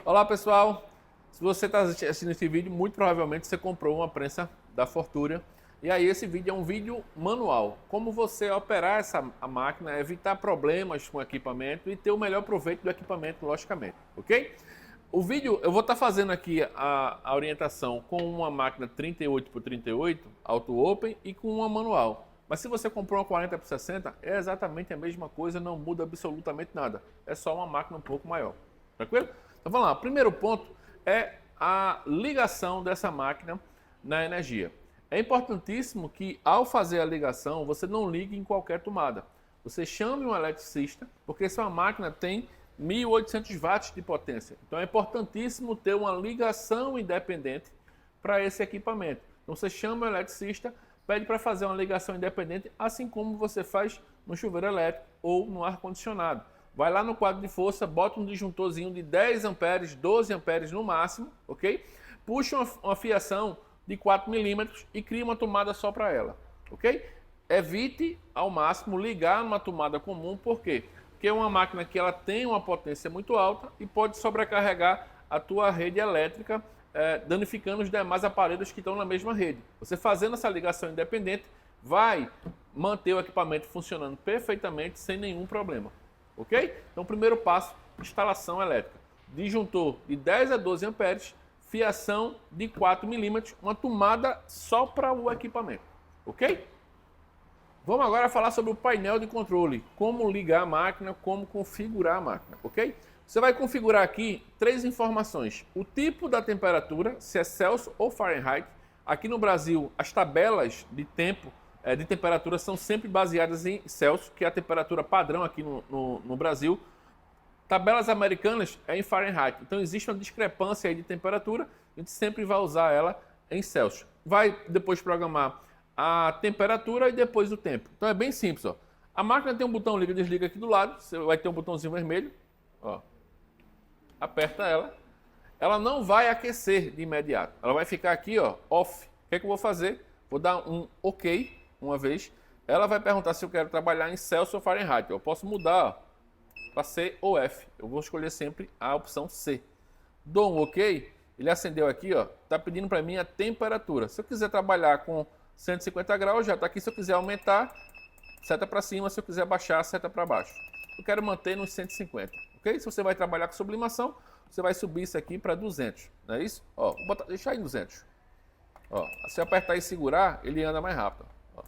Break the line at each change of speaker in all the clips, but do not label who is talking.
Olá pessoal, se você está assistindo esse vídeo, muito provavelmente você comprou uma prensa da Fortuna. E aí esse vídeo é um vídeo manual, como você operar a máquina, evitar problemas com o equipamento e ter o melhor proveito do equipamento, logicamente, ok? O vídeo, eu vou estar fazendo aqui a orientação com uma máquina 38x38, auto open, e com uma manual. Mas se você comprou uma 40x60, é exatamente a mesma coisa, não muda absolutamente nada. É só uma máquina um pouco maior, tranquilo? Então vamos lá, o primeiro ponto é a ligação dessa máquina na energia. É importantíssimo que ao fazer a ligação, você não ligue em qualquer tomada. Você chame um eletricista, porque essa máquina tem 1.800 watts de potência. Então é importantíssimo ter uma ligação independente para esse equipamento. Então você chama o eletricista, pede para fazer uma ligação independente, assim como você faz no chuveiro elétrico ou no ar-condicionado. Vai lá no quadro de força, bota um disjuntorzinho de 10 amperes, 12 amperes no máximo, ok? Puxa uma fiação de 4 milímetros e cria uma tomada só para ela, ok? Evite ao máximo ligar numa tomada comum, por quê? Porque é uma máquina que ela tem uma potência muito alta e pode sobrecarregar a tua rede elétrica, danificando os demais aparelhos que estão na mesma rede. Você fazendo essa ligação independente vai manter o equipamento funcionando perfeitamente sem nenhum problema. Ok? Então, primeiro passo, instalação elétrica. Disjuntor de 10 a 12 amperes, fiação de 4 milímetros, uma tomada só para o equipamento. Ok? Vamos agora falar sobre o painel de controle. Como ligar a máquina, como configurar a máquina. Ok? Você vai configurar aqui 3 informações. O tipo da temperatura, se é Celsius ou Fahrenheit. Aqui no Brasil, as tabelas de tempo de temperatura são sempre baseadas em Celsius, que é a temperatura padrão aqui no Brasil. Tabelas americanas é em Fahrenheit. Então existe uma discrepância aí de temperatura, a gente sempre vai usar ela em Celsius. Vai depois programar a temperatura e depois o tempo. Então é bem simples, ó. A máquina tem um botão liga e desliga aqui do lado, você vai ter um botãozinho vermelho, ó. Aperta ela. Ela não vai aquecer de imediato. Ela vai ficar aqui, ó, off. O que é que eu vou fazer? Vou dar um OK uma vez. Ela vai perguntar se eu quero trabalhar em Celsius ou Fahrenheit. Eu posso mudar para C ou F. Eu vou escolher sempre a opção C. Dou um OK. Ele acendeu aqui, ó. Tá pedindo para mim a temperatura. Se eu quiser trabalhar com 150 graus, já está aqui. Se eu quiser aumentar, seta para cima. Se eu quiser baixar, seta para baixo. Eu quero manter nos 150. Ok? Se você vai trabalhar com sublimação, você vai subir isso aqui para 200. Não é isso? Ó, vou deixar em 200. Ó, se eu apertar e segurar, ele anda mais rápido. Ó.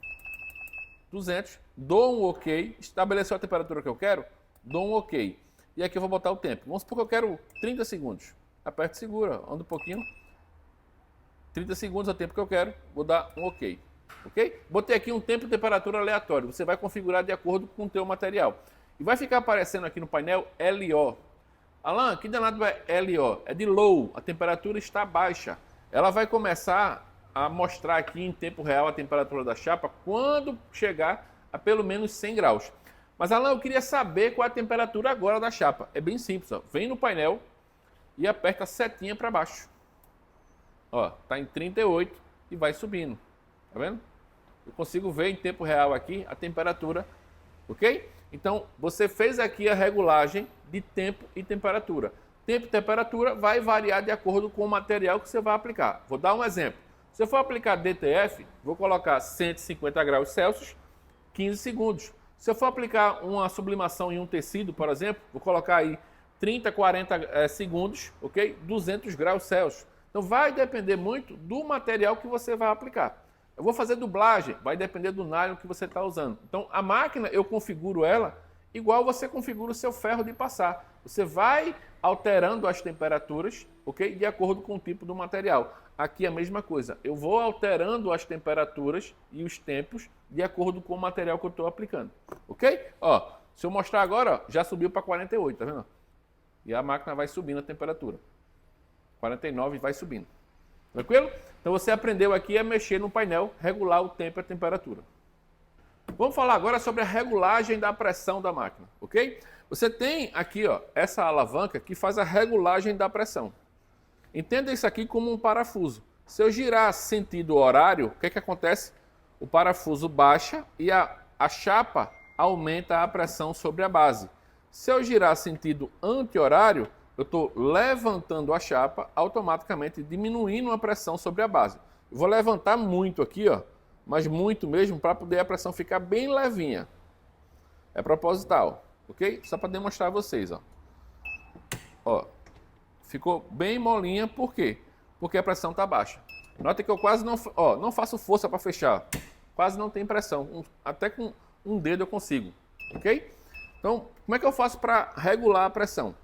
200, dou um OK, estabeleceu a temperatura que eu quero, dou um OK. E aqui eu vou botar o tempo. Vamos supor que eu quero 30 segundos. Aperto e segura, anda um pouquinho. 30 segundos é o tempo que eu quero, vou dar um OK. Ok? Botei aqui um tempo e temperatura aleatório. Você vai configurar de acordo com o teu material. E vai ficar aparecendo aqui no painel LO. Alan, que danado é LO? É de low, a temperatura está baixa. Ela vai começar a mostrar aqui em tempo real a temperatura da chapa quando chegar a pelo menos 100 graus. Mas, Alan, eu queria saber qual é a temperatura agora da chapa. É bem simples, ó. Vem no painel e aperta a setinha para baixo. Ó, tá em 38 e vai subindo. Tá vendo? Eu consigo ver em tempo real aqui a temperatura, ok? Então, você fez aqui a regulagem de tempo e temperatura. Tempo e temperatura vai variar de acordo com o material que você vai aplicar. Vou dar um exemplo. Se eu for aplicar DTF, vou colocar 150 graus Celsius, 15 segundos. Se eu for aplicar uma sublimação em um tecido, por exemplo, vou colocar aí 30, 40 segundos, ok? 200 graus Celsius. Então vai depender muito do material que você vai aplicar. Eu vou fazer dublagem, vai depender do nylon que você está usando. Então a máquina eu configuro ela igual você configura o seu ferro de passar. Você vai alterando as temperaturas, ok? De acordo com o tipo do material. Aqui a mesma coisa. Eu vou alterando as temperaturas e os tempos de acordo com o material que eu estou aplicando, ok? Ó, se eu mostrar agora, ó, já subiu para 48, tá vendo? E a máquina vai subindo a temperatura. 49 vai subindo. Tranquilo? Então você aprendeu aqui a mexer no painel, regular o tempo e a temperatura. Vamos falar agora sobre a regulagem da pressão da máquina, ok? Você tem aqui, ó, essa alavanca que faz a regulagem da pressão. Entenda isso aqui como um parafuso. Se eu girar sentido horário, o que é que acontece? O parafuso baixa e a chapa aumenta a pressão sobre a base. Se eu girar sentido anti-horário, eu estou levantando a chapa, automaticamente diminuindo a pressão sobre a base. Eu vou levantar muito aqui, ó, mas muito mesmo, para poder a pressão ficar bem levinha. É proposital, ok? Só para demonstrar a vocês, ó. Ó, ficou bem molinha, por quê? Porque a pressão está baixa. Nota que eu quase não faço força para fechar. Quase não tem pressão. Até com um dedo eu consigo, ok? Então, como é que eu faço para regular a pressão?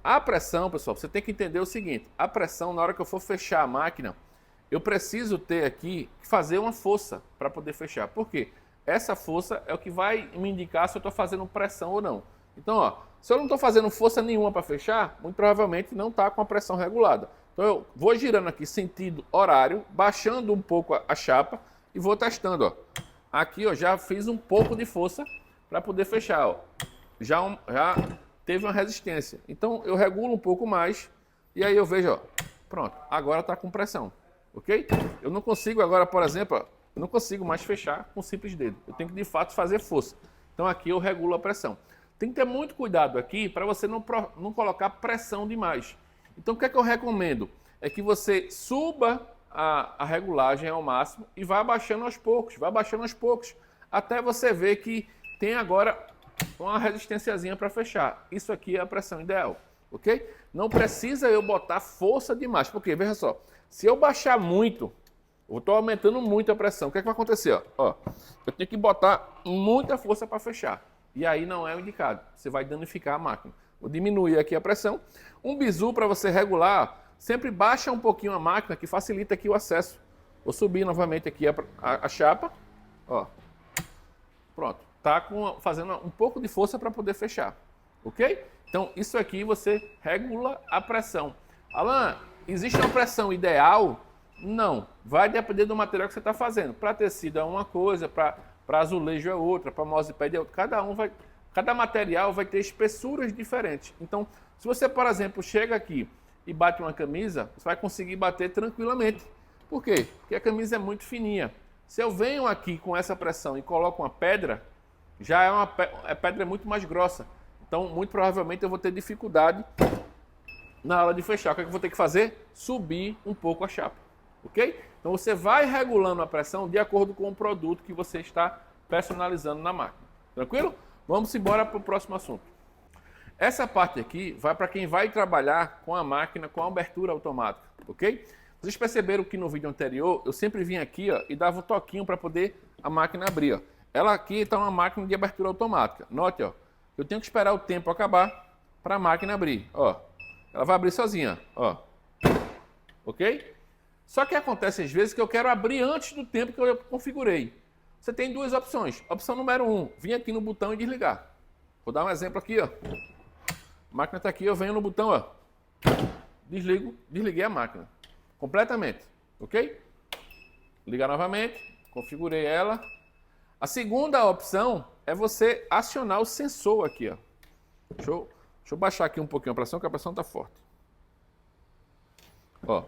A pressão, pessoal, você tem que entender o seguinte. A pressão, na hora que eu for fechar a máquina, eu preciso ter aqui, fazer uma força para poder fechar. Por quê? Essa força é o que vai me indicar se eu estou fazendo pressão ou não. Então, ó, se eu não estou fazendo força nenhuma para fechar, muito provavelmente não está com a pressão regulada. Então, eu vou girando aqui sentido horário, baixando um pouco a chapa e vou testando. Ó. Aqui, ó, já fiz um pouco de força para poder fechar. Ó. Já teve uma resistência. Então, eu regulo um pouco mais e aí eu vejo, ó, pronto, agora está com pressão. Ok? Eu não consigo agora, por exemplo, ó, eu não consigo mais fechar com um simples dedo. Eu tenho que, de fato, fazer força. Então, aqui eu regulo a pressão. Tem que ter muito cuidado aqui para você não colocar pressão demais. Então, o que é que eu recomendo? É que você suba a regulagem ao máximo e vá abaixando aos poucos, até você ver que tem agora uma resistênciazinha para fechar. Isso aqui é a pressão ideal, ok? Não precisa eu botar força demais, porque, veja só, se eu baixar muito, eu estou aumentando muito a pressão, o que é que vai acontecer? Ó, eu tenho que botar muita força para fechar. E aí não é o indicado. Você vai danificar a máquina. Vou diminuir aqui a pressão. Um bizu para você regular, sempre baixa um pouquinho a máquina, que facilita aqui o acesso. Vou subir novamente aqui a chapa. Ó. Pronto. Tá fazendo um pouco de força para poder fechar. Ok? Então, isso aqui você regula a pressão. Alan, existe uma pressão ideal? Não. Vai depender do material que você está fazendo. Para tecido é uma coisa, para azulejo é outra, para mousepad é outra. Cada material vai ter espessuras diferentes. Então, se você, por exemplo, chega aqui e bate uma camisa, você vai conseguir bater tranquilamente. Por quê? Porque a camisa é muito fininha. Se eu venho aqui com essa pressão e coloco uma pedra, já é a pedra é muito mais grossa. Então, muito provavelmente eu vou ter dificuldade na hora de fechar. O que é que eu vou ter que fazer? Subir um pouco a chapa. Ok? Então você vai regulando a pressão de acordo com o produto que você está personalizando na máquina. Tranquilo? Vamos embora para o próximo assunto. Essa parte aqui vai para quem vai trabalhar com a máquina com a abertura automática. Ok? Vocês perceberam que no vídeo anterior eu sempre vinha aqui, ó, e dava um toquinho para poder a máquina abrir. Ó. Ela aqui está uma máquina de abertura automática. Note, ó, eu tenho que esperar o tempo acabar para a máquina abrir. Ó. Ela vai abrir sozinha. Ó. Ok? Só que acontece às vezes que eu quero abrir antes do tempo que eu configurei. Você tem duas opções. Opção número 1, vir aqui no botão e desligar. Vou dar um exemplo aqui, ó. A máquina está aqui, eu venho no botão, ó. Desliguei a máquina. Completamente, ok? Ligar novamente, configurei ela. A segunda opção é você acionar o sensor aqui, ó. Deixa eu baixar aqui um pouquinho a pressão, que a pressão está forte. Ó.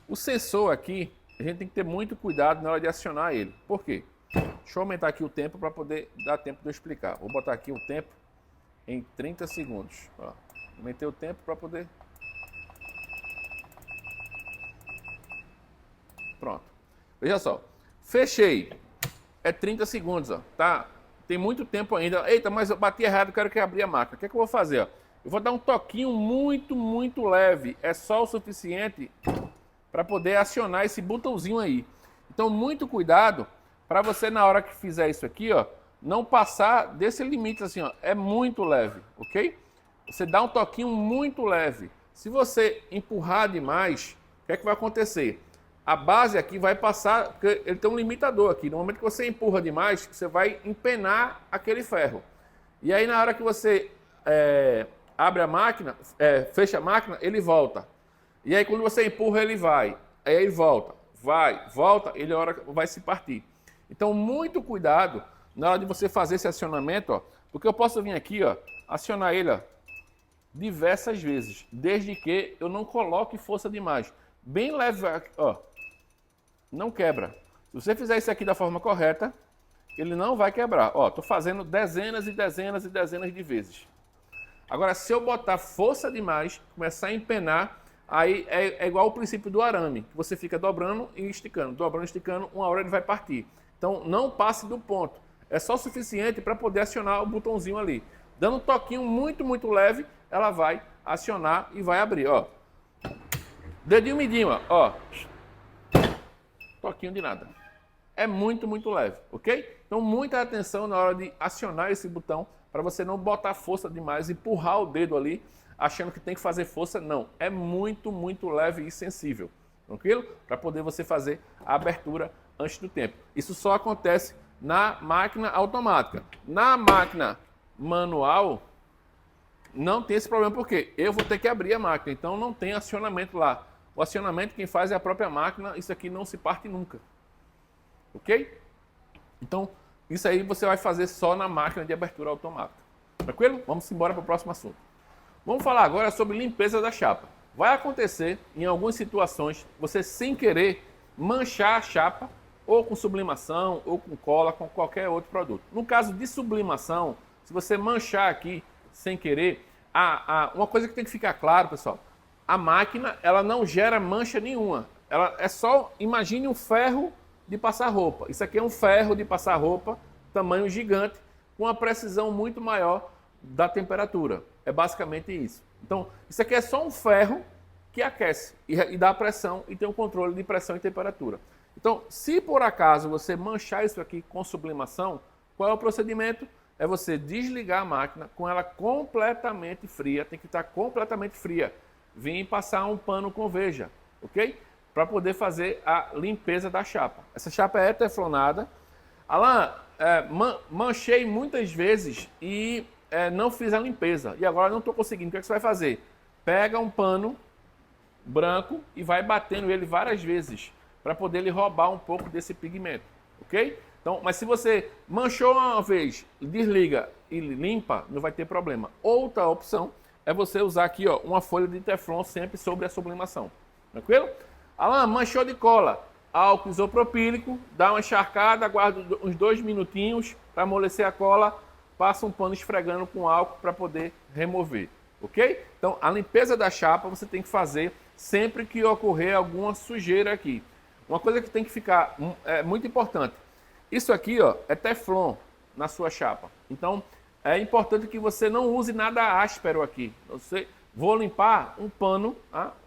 O sensor aqui, a gente tem que ter muito cuidado na hora de acionar ele. Por quê? Deixa eu aumentar aqui o tempo para poder dar tempo de eu explicar. Vou botar aqui o tempo em 30 segundos. Ó. Aumentei o tempo para poder... Pronto. Veja só. Fechei. É 30 segundos, ó. Tá? Tem muito tempo ainda. Eita, mas eu bati errado, quero que abrir a máquina. O que é que eu vou fazer? Ó? Eu vou dar um toquinho muito leve. É só o suficiente para poder acionar esse botãozinho aí. Então, muito cuidado para você, na hora que fizer isso aqui, ó, não passar desse limite assim, ó. É muito leve, ok? Você dá um toquinho muito leve. Se você empurrar demais, o que é que vai acontecer? A base aqui vai passar, porque ele tem um limitador aqui. No momento que você empurra demais, você vai empenar aquele ferro. E aí, na hora que você abre a máquina, fecha a máquina, ele volta. E aí, quando você empurra, ele vai. Aí ele volta. Vai, volta, ele vai se partir. Então, muito cuidado na hora de você fazer esse acionamento, ó, porque eu posso vir aqui, ó, acionar ele, ó, diversas vezes, desde que eu não coloque força demais. Bem leve, ó, não quebra. Se você fizer isso aqui da forma correta, ele não vai quebrar. Ó, tô fazendo dezenas e dezenas e dezenas de vezes. Agora, se eu botar força demais, começar a empenar, aí é igual o princípio do arame, que você fica dobrando e esticando, uma hora ele vai partir. Então, não passe do ponto. É só o suficiente para poder acionar o botãozinho ali. Dando um toquinho muito, muito leve, ela vai acionar e vai abrir, ó. Dedinho midinho, ó. Toquinho de nada. É muito, muito leve, ok? Então, muita atenção na hora de acionar esse botão para você não botar força demais, empurrar o dedo ali, achando que tem que fazer força. Não, é muito, muito leve e sensível, tranquilo? Para poder você fazer a abertura antes do tempo. Isso só acontece na máquina automática. Na máquina manual, não tem esse problema, porque eu vou ter que abrir a máquina, então não tem acionamento lá. O acionamento quem faz é a própria máquina, isso aqui não se parte nunca. Ok? Então, isso aí você vai fazer só na máquina de abertura automática. Tranquilo? Vamos embora para o próximo assunto. Vamos falar agora sobre limpeza da chapa. Vai acontecer, em algumas situações, você sem querer manchar a chapa, ou com sublimação, ou com cola, com qualquer outro produto. No caso de sublimação, se você manchar aqui sem querer, uma coisa que tem que ficar claro, pessoal, a máquina ela não gera mancha nenhuma. Ela é só, imagine um ferro de passar roupa. Isso aqui é um ferro de passar roupa, tamanho gigante, com uma precisão muito maior da temperatura. É basicamente isso. Então, isso aqui é só um ferro que aquece e dá pressão e tem um controle de pressão e temperatura. Então, se por acaso você manchar isso aqui com sublimação, qual é o procedimento? É você desligar a máquina com ela completamente fria, tem que estar completamente fria. Vim passar um pano com veja, ok? Para poder fazer a limpeza da chapa. Essa chapa é teflonada. Alan, manchei muitas vezes e não fiz a limpeza. E agora não estou conseguindo. O que é que você vai fazer? Pega um pano branco e vai batendo ele várias vezes para poder ele roubar um pouco desse pigmento, ok? Então, mas se você manchou uma vez, desliga e limpa, não vai ter problema. Outra opção é você usar aqui, ó, uma folha de teflon sempre sobre a sublimação, tranquilo? Alan, manchou de cola, álcool isopropílico, dá uma encharcada, aguarda uns 2 minutinhos para amolecer a cola, passa um pano esfregando com álcool para poder remover, ok? Então, a limpeza da chapa você tem que fazer sempre que ocorrer alguma sujeira aqui. Uma coisa que tem que ficar muito importante, isso aqui, ó, é teflon na sua chapa. Então, é importante que você não use nada áspero aqui. Vou limpar um pano,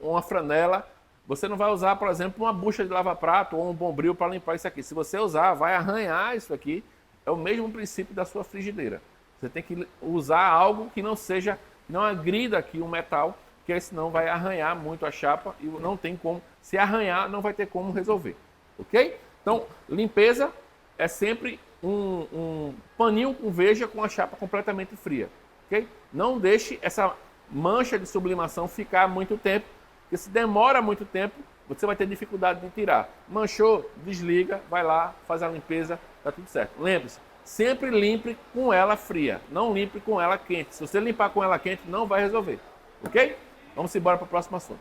uma franela. Você não vai usar, por exemplo, uma bucha de lava-prato ou um bombril para limpar isso aqui. Se você usar, vai arranhar isso aqui. É o mesmo princípio da sua frigideira. Você tem que usar algo que não agrida aqui o metal, porque senão vai arranhar muito a chapa e não tem como. Se arranhar, não vai ter como resolver. Ok? Então, limpeza é sempre um paninho com veja com a chapa completamente fria. Ok? Não deixe essa mancha de sublimação ficar muito tempo, porque se demora muito tempo, você vai ter dificuldade de tirar. Manchou, desliga, vai lá, faz a limpeza, tá tudo certo. Lembre-se, sempre limpe com ela fria, não limpe com ela quente. Se você limpar com ela quente, não vai resolver. Ok? Vamos embora para o próximo assunto.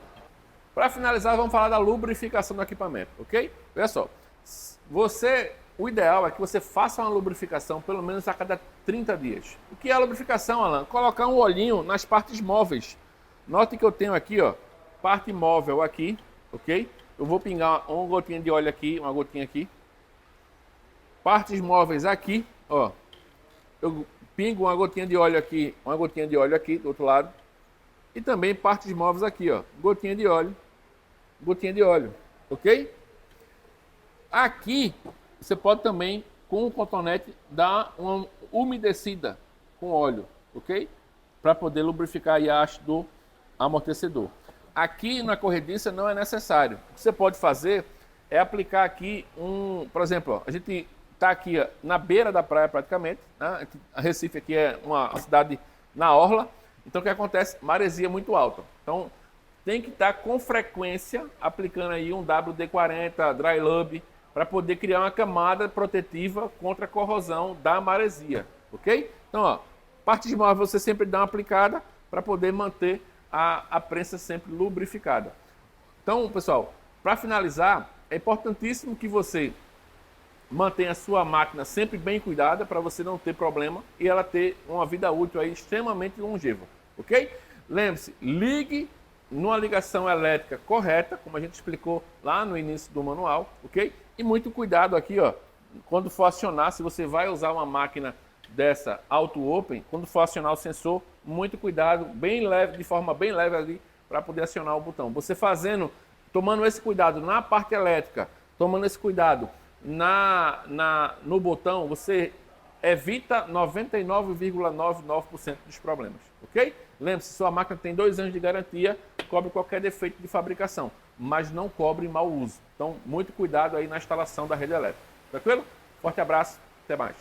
Para finalizar, vamos falar da lubrificação do equipamento, ok? Olha só, o ideal é que você faça uma lubrificação pelo menos a cada 30 dias. O que é a lubrificação, Alan? Colocar um olhinho nas partes móveis. Note que eu tenho aqui, ó, parte móvel aqui, ok? Eu vou pingar uma gotinha de óleo aqui, uma gotinha aqui. Partes móveis aqui, ó. Eu pingo uma gotinha de óleo aqui do outro lado. E também partes móveis aqui, ó. Gotinha de óleo, ok? Aqui, você pode também, com o cotonete, dar uma umedecida com óleo, ok? Para poder lubrificar a haste do amortecedor. Aqui na corrediça não é necessário. O que você pode fazer é aplicar aqui por exemplo, ó, a gente está aqui ó, na beira da praia praticamente, né? A Recife aqui é uma cidade na orla, então o que acontece? Maresia muito alta. Então tem que estar com frequência aplicando aí um WD-40, Dry Lube, para poder criar uma camada protetiva contra a corrosão da maresia, ok? Então, ó, partes móveis você sempre dá uma aplicada para poder manter a prensa sempre lubrificada. Então, pessoal, para finalizar, é importantíssimo que você mantenha a sua máquina sempre bem cuidada para você não ter problema e ela ter uma vida útil aí extremamente longeva. ok? Lembre-se, ligue numa ligação elétrica correta, como a gente explicou lá no início do manual, ok? E muito cuidado aqui, ó, quando for acionar, se você vai usar uma máquina dessa auto-open, quando for acionar o sensor, muito cuidado, bem leve, de forma bem leve ali, para poder acionar o botão. Você tomando esse cuidado na parte elétrica, tomando esse cuidado no botão, você evita 99,99% dos problemas, ok? Lembre-se, sua máquina tem 2 anos de garantia, cobre qualquer defeito de fabricação, mas não cobre mau uso. Então, muito cuidado aí na instalação da rede elétrica. Tranquilo? Forte abraço, até mais.